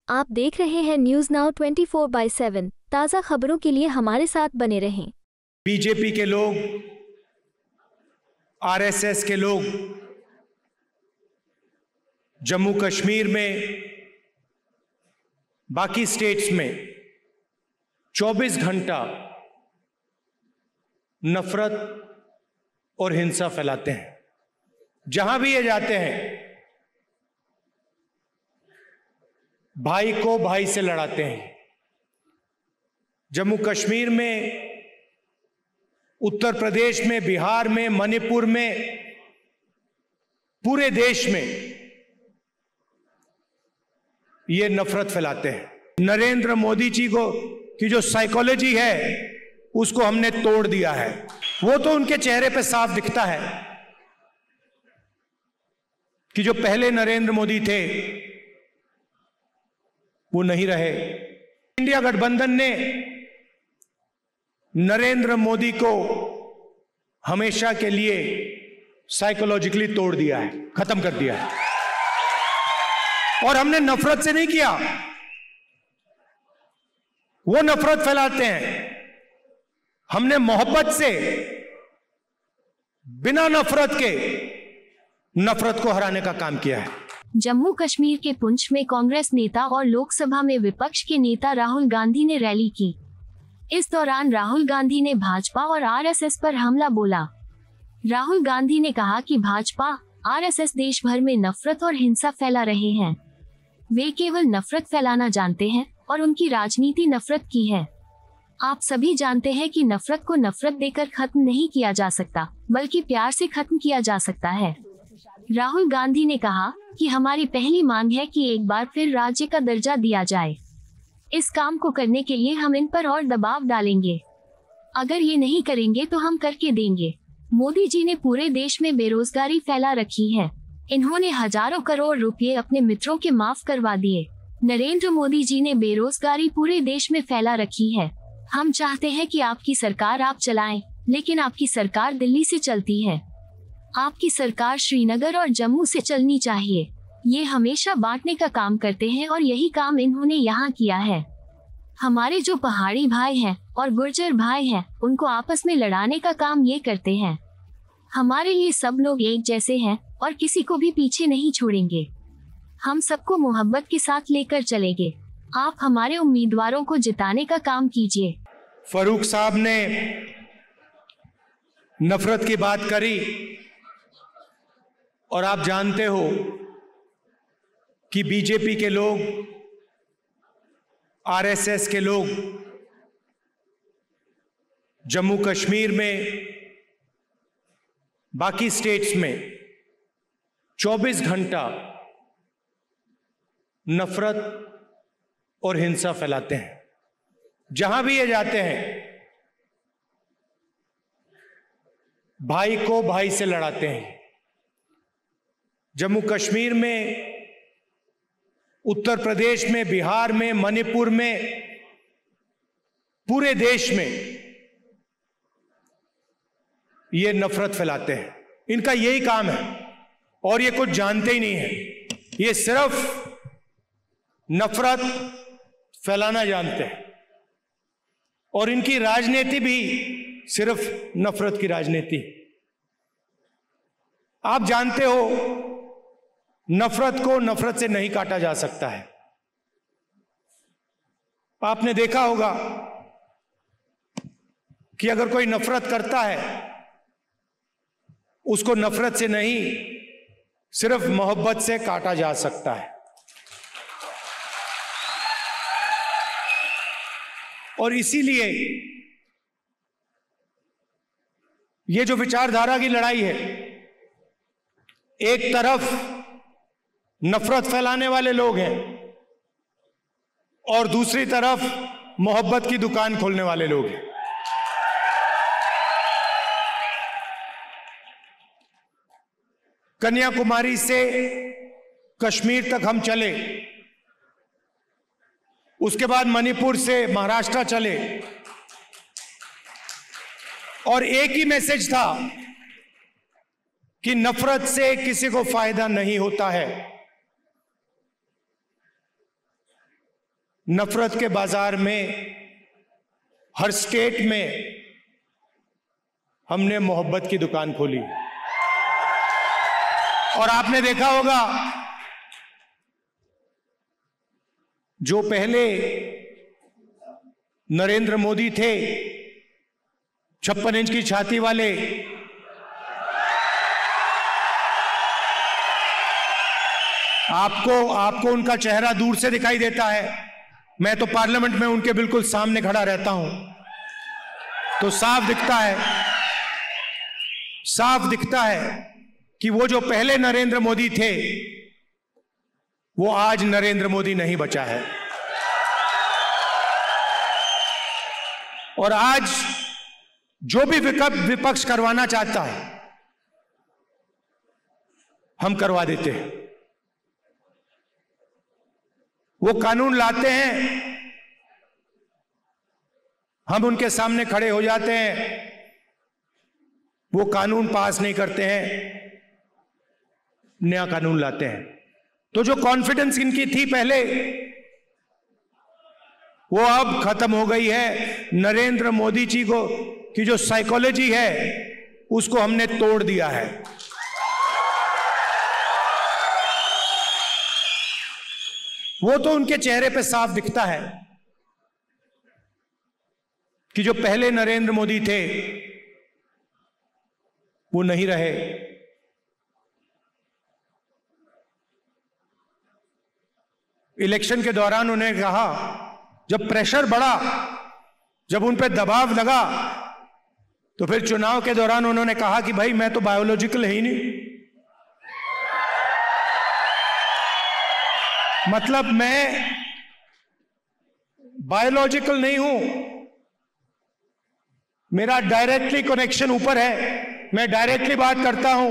आप देख रहे हैं न्यूज नाउ 24/7। ताज़ा खबरों के लिए हमारे साथ बने रहें। बीजेपी के लोग, आरएसएस के लोग जम्मू कश्मीर में, बाकी स्टेट्स में 24 घंटा नफरत और हिंसा फैलाते हैं। जहां भी ये जाते हैं, भाई को भाई से लड़ाते हैं। जम्मू कश्मीर में, उत्तर प्रदेश में, बिहार में, मणिपुर में, पूरे देश में ये नफरत फैलाते हैं। नरेंद्र मोदी जी को की जो साइकोलॉजी है उसको हमने तोड़ दिया है। वो तो उनके चेहरे पे साफ दिखता है कि जो पहले नरेंद्र मोदी थे वो नहीं रहे। इंडिया गठबंधन ने नरेंद्र मोदी को हमेशा के लिए साइकोलॉजिकली तोड़ दिया है, खत्म कर दिया है। और हमने नफरत से नहीं किया, वो नफरत फैलाते हैं। हमने मोहब्बत से, बिना नफरत के, नफरत को हराने का काम किया है। जम्मू कश्मीर के पुंछ में कांग्रेस नेता और लोकसभा में विपक्ष के नेता राहुल गांधी ने रैली की। इस दौरान राहुल गांधी ने भाजपा और आरएसएस पर हमला बोला। राहुल गांधी ने कहा कि भाजपा, आरएसएस देश भर में नफरत और हिंसा फैला रहे हैं। वे केवल नफरत फैलाना जानते हैं और उनकी राजनीति नफरत की है। आप सभी जानते हैं कि नफरत को नफरत देकर खत्म नहीं किया जा सकता, बल्कि प्यार से खत्म किया जा सकता है। राहुल गांधी ने कहा कि हमारी पहली मांग है कि एक बार फिर राज्य का दर्जा दिया जाए। इस काम को करने के लिए हम इन पर और दबाव डालेंगे। अगर ये नहीं करेंगे तो हम करके देंगे। मोदी जी ने पूरे देश में बेरोजगारी फैला रखी है। इन्होंने हजारों करोड़ रुपए अपने मित्रों के माफ करवा दिए। नरेंद्र मोदी जी ने बेरोजगारी पूरे देश में फैला रखी है। हम चाहते हैं कि आपकी सरकार आप चलाएं, लेकिन आपकी सरकार दिल्ली से चलती है। आपकी सरकार श्रीनगर और जम्मू से चलनी चाहिए। ये हमेशा बांटने का काम करते हैं और यही काम इन्होंने यहाँ किया है। हमारे जो पहाड़ी भाई हैं और गुर्जर भाई हैं, उनको आपस में लड़ाने का काम ये करते हैं। हमारे लिए सब लोग एक जैसे हैं और किसी को भी पीछे नहीं छोड़ेंगे। हम सबको मोहब्बत के साथ लेकर चलेंगे। आप हमारे उम्मीदवारों को जिताने का काम कीजिए। फरूक साहब ने नफरत की बात करी और आप जानते हो कि बीजेपी के लोग, आरएसएस के लोग जम्मू कश्मीर में, बाकी स्टेट्स में 24 घंटा नफरत और हिंसा फैलाते हैं। जहां भी ये जाते हैं, भाई को भाई से लड़ाते हैं। जम्मू कश्मीर में, उत्तर प्रदेश में, बिहार में, मणिपुर में, पूरे देश में ये नफरत फैलाते हैं। इनका यही काम है और ये कुछ जानते ही नहीं है। ये सिर्फ नफरत फैलाना जानते हैं और इनकी राजनीति भी सिर्फ नफरत की राजनीति। आप जानते हो, नफरत को नफरत से नहीं काटा जा सकता है। आपने देखा होगा कि अगर कोई नफरत करता है, उसको नफरत से नहीं, सिर्फ मोहब्बत से काटा जा सकता है। और इसीलिए ये जो विचारधारा की लड़ाई है, एक तरफ नफरत फैलाने वाले लोग हैं और दूसरी तरफ मोहब्बत की दुकान खोलने वाले लोग हैं। कन्याकुमारी से कश्मीर तक हम चले, उसके बाद मणिपुर से महाराष्ट्र चले और एक ही मैसेज था कि नफरत से किसी को फायदा नहीं होता है। नफरत के बाजार में हर स्टेट में हमने मोहब्बत की दुकान खोली। और आपने देखा होगा, जो पहले नरेंद्र मोदी थे 56 इंच की छाती वाले, आपको उनका चेहरा दूर से दिखाई देता है। मैं तो पार्लियामेंट में उनके बिल्कुल सामने खड़ा रहता हूं, तो साफ दिखता है कि वो जो पहले नरेंद्र मोदी थे वो आज नरेंद्र मोदी नहीं बचा है। और आज जो भी विपक्ष करवाना चाहता है हम करवा देते हैं। वो कानून लाते हैं, हम उनके सामने खड़े हो जाते हैं, वो कानून पास नहीं करते हैं, नया कानून लाते हैं। तो जो कॉन्फिडेंस इनकी थी पहले, वो अब खत्म हो गई है। नरेंद्र मोदी जी को की जो साइकोलॉजी है उसको हमने तोड़ दिया है। वो तो उनके चेहरे पे साफ दिखता है कि जो पहले नरेंद्र मोदी थे वो नहीं रहे। इलेक्शन के दौरान उन्हें कहा, जब प्रेशर बढ़ा, जब उन पे दबाव लगा, तो फिर चुनाव के दौरान उन्होंने कहा कि भाई मैं तो बायोलॉजिकल है ही नहीं, मतलब मैं बायोलॉजिकल नहीं हूं, मेरा डायरेक्टली कनेक्शन ऊपर है, मैं डायरेक्टली बात करता हूं।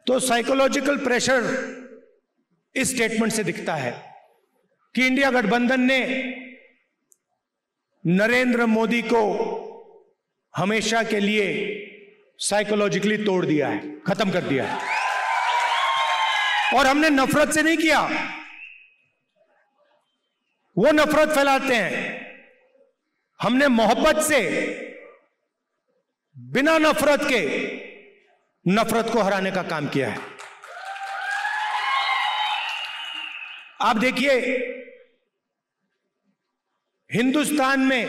तो साइकोलॉजिकल प्रेशर इस स्टेटमेंट से दिखता है कि इंडिया गठबंधन ने नरेंद्र मोदी को हमेशा के लिए साइकोलॉजिकली तोड़ दिया है, खत्म कर दिया है। और हमने नफरत से नहीं किया, वो नफरत फैलाते हैं, हमने मोहब्बत से, बिना नफरत के नफरत को हराने का काम किया है। आप देखिए, हिंदुस्तान में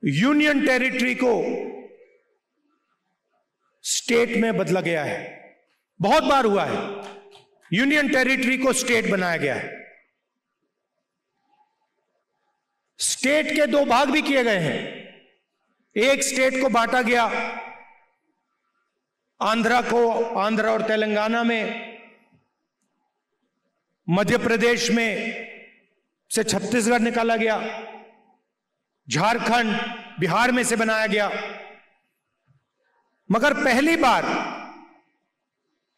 यूनियन टेरिटरी को स्टेट में बदला गया है, बहुत बार हुआ है। यूनियन टेरिटरी को स्टेट बनाया गया है। स्टेट के दो भाग भी किए गए हैं। एक स्टेट को बांटा गया, आंध्र और तेलंगाना में, मध्य प्रदेश में से छत्तीसगढ़ निकाला गया, झारखंड, बिहार में से बनाया गया। मगर पहली बार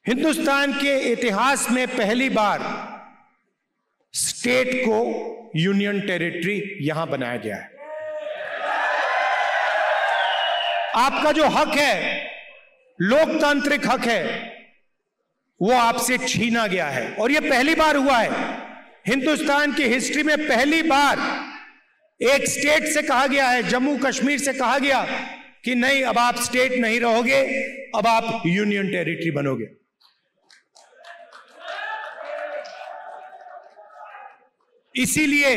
हिंदुस्तान के इतिहास में पहली बार स्टेट को यूनियन टेरिटरी यहां बनाया गया है। आपका जो हक है, लोकतांत्रिक हक है, वो आपसे छीना गया है। और यह पहली बार हुआ है हिंदुस्तान की हिस्ट्री में, पहली बार एक स्टेट से कहा गया है, जम्मू कश्मीर से कहा गया कि नहीं, अब आप स्टेट नहीं रहोगे, अब आप यूनियन टेरिटरी बनोगे। इसीलिए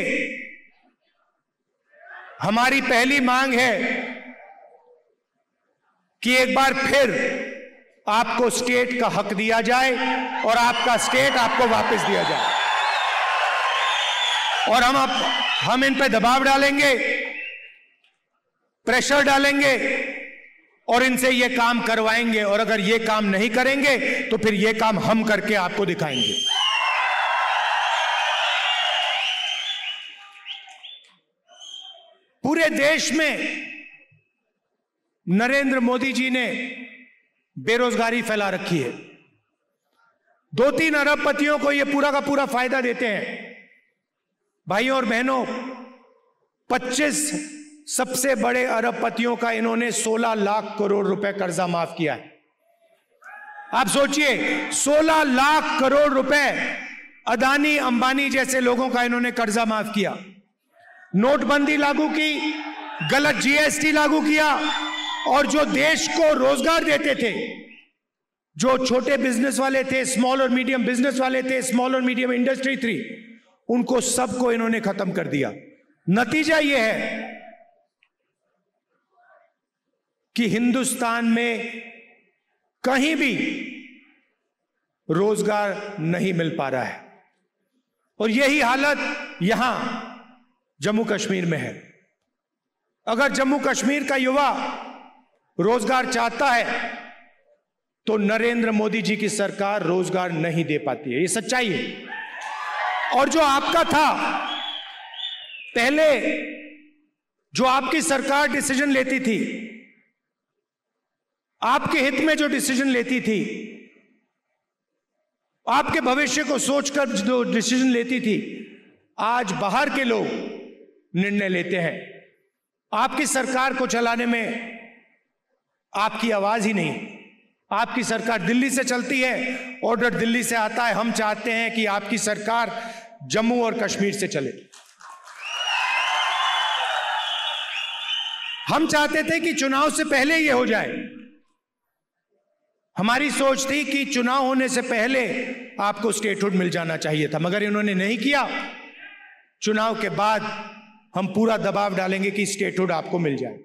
हमारी पहली मांग है कि एक बार फिर आपको स्टेट का हक दिया जाए और आपका स्टेट आपको वापस दिया जाए। और हम इन पे दबाव डालेंगे, प्रेशर डालेंगे और इनसे ये काम करवाएंगे। और अगर ये काम नहीं करेंगे तो फिर ये काम हम करके आपको दिखाएंगे। पूरे देश में नरेंद्र मोदी जी ने बेरोजगारी फैला रखी है। 2-3 अरबपतियों को ये पूरा का पूरा फायदा देते हैं। भाइयों और बहनों, 25 सबसे बड़े अरबपतियों का इन्होंने 16 लाख करोड़ रुपए कर्जा माफ किया है। आप सोचिए 16 लाख करोड़ रुपए अदानी अंबानी जैसे लोगों का इन्होंने कर्जा माफ किया, नोटबंदी लागू की, गलत जीएसटी लागू किया, और जो देश को रोजगार देते थे, जो छोटे बिजनेस वाले थे, स्मॉल और मीडियम बिजनेस वाले थे, स्मॉल और मीडियम इंडस्ट्री थी, उनको सबको इन्होंने खत्म कर दिया। नतीजा यह है कि हिंदुस्तान में कहीं भी रोजगार नहीं मिल पा रहा है, और यही हालत यहां जम्मू कश्मीर में है। अगर जम्मू कश्मीर का युवा रोजगार चाहता है तो नरेंद्र मोदी जी की सरकार रोजगार नहीं दे पाती है, ये सच्चाई है। और जो आपका था पहले, जो आपकी सरकार डिसीजन लेती थी, आपके हित में जो डिसीजन लेती थी, आपके भविष्य को सोचकर जो डिसीजन लेती थी, आज बाहर के लोग निर्णय लेते हैं। आपकी सरकार को चलाने में आपकी आवाज ही नहीं। आपकी सरकार दिल्ली से चलती है, ऑर्डर दिल्ली से आता है। हम चाहते हैं कि आपकी सरकार जम्मू और कश्मीर से चले। हम चाहते थे कि चुनाव से पहले यह हो जाए। हमारी सोच थी कि चुनाव होने से पहले आपको स्टेटहुड मिल जाना चाहिए था, मगर इन्होंने नहीं किया। चुनाव के बाद हम पूरा दबाव डालेंगे कि स्टेटहुड आपको मिल जाए।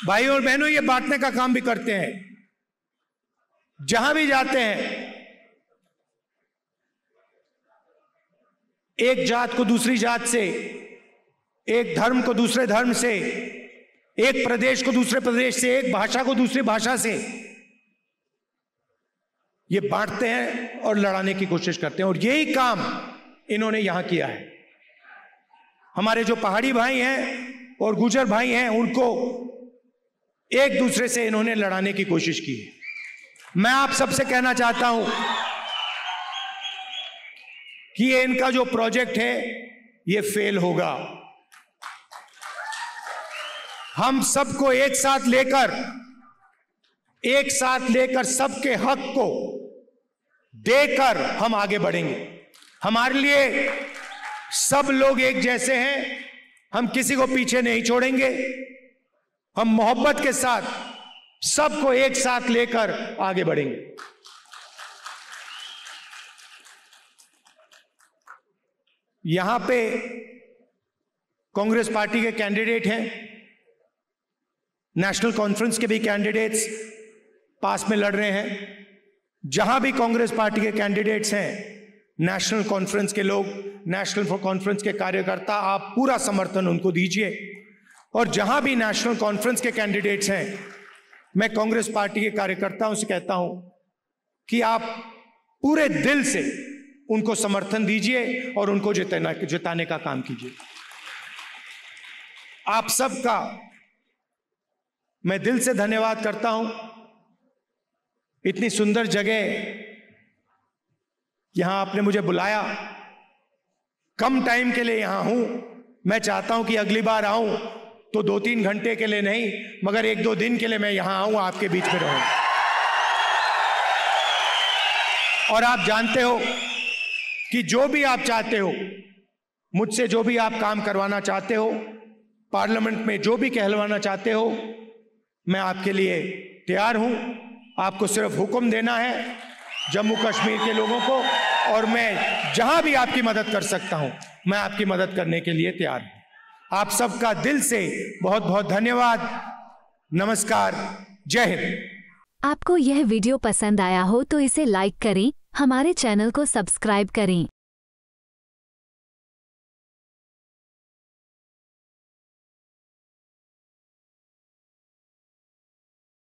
भाइयों और बहनों, ये बांटने का काम भी करते हैं। जहां भी जाते हैं, एक जात को दूसरी जात से, एक धर्म को दूसरे धर्म से, एक प्रदेश को दूसरे प्रदेश से, एक भाषा को दूसरी भाषा से, ये बांटते हैं और लड़ाने की कोशिश करते हैं। और यही काम इन्होंने यहां किया है। हमारे जो पहाड़ी भाई हैं और गुर्जर भाई हैं, उनको एक दूसरे से इन्होंने लड़ाने की कोशिश की है। मैं आप सबसे कहना चाहता हूं कि ये इनका जो प्रोजेक्ट है ये फेल होगा। हम सबको एक साथ लेकर सबके हक को देकर हम आगे बढ़ेंगे। हमारे लिए सब लोग एक जैसे हैं, हम किसी को पीछे नहीं छोड़ेंगे। हम मोहब्बत के साथ सबको एक साथ लेकर आगे बढ़ेंगे। यहां पे कांग्रेस पार्टी के कैंडिडेट हैं, नेशनल कॉन्फ्रेंस के भी कैंडिडेट्स पास में लड़ रहे हैं। जहां भी कांग्रेस पार्टी के कैंडिडेट्स हैं, नेशनल कॉन्फ्रेंस के लोग, नेशनल कॉन्फ्रेंस के कार्यकर्ता, आप पूरा समर्थन उनको दीजिए। और जहां भी नेशनल कॉन्फ्रेंस के कैंडिडेट्स हैं, मैं कांग्रेस पार्टी के कार्यकर्ताओं से कहता हूं कि आप पूरे दिल से उनको समर्थन दीजिए और उनको जिताने का काम कीजिए। आप सबका मैं दिल से धन्यवाद करता हूं। इतनी सुंदर जगह यहां आपने मुझे बुलाया। कम टाइम के लिए यहां हूं। मैं चाहता हूं कि अगली बार आऊं तो 2-3 घंटे के लिए नहीं, मगर 1-2 दिन के लिए मैं यहां आऊं, आपके बीच में रहूं। और आप जानते हो कि जो भी आप चाहते हो, मुझसे जो भी आप काम करवाना चाहते हो, पार्लियामेंट में जो भी कहलवाना चाहते हो, मैं आपके लिए तैयार हूं। आपको सिर्फ हुक्म देना है जम्मू कश्मीर के लोगों को, और मैं जहां भी आपकी मदद कर सकता हूं, मैं आपकी मदद करने के लिए तैयार हूं। आप सबका दिल से बहुत बहुत धन्यवाद। नमस्कार, जय हिंद। आपको यह वीडियो पसंद आया हो तो इसे लाइक करें, हमारे चैनल को सब्सक्राइब करें।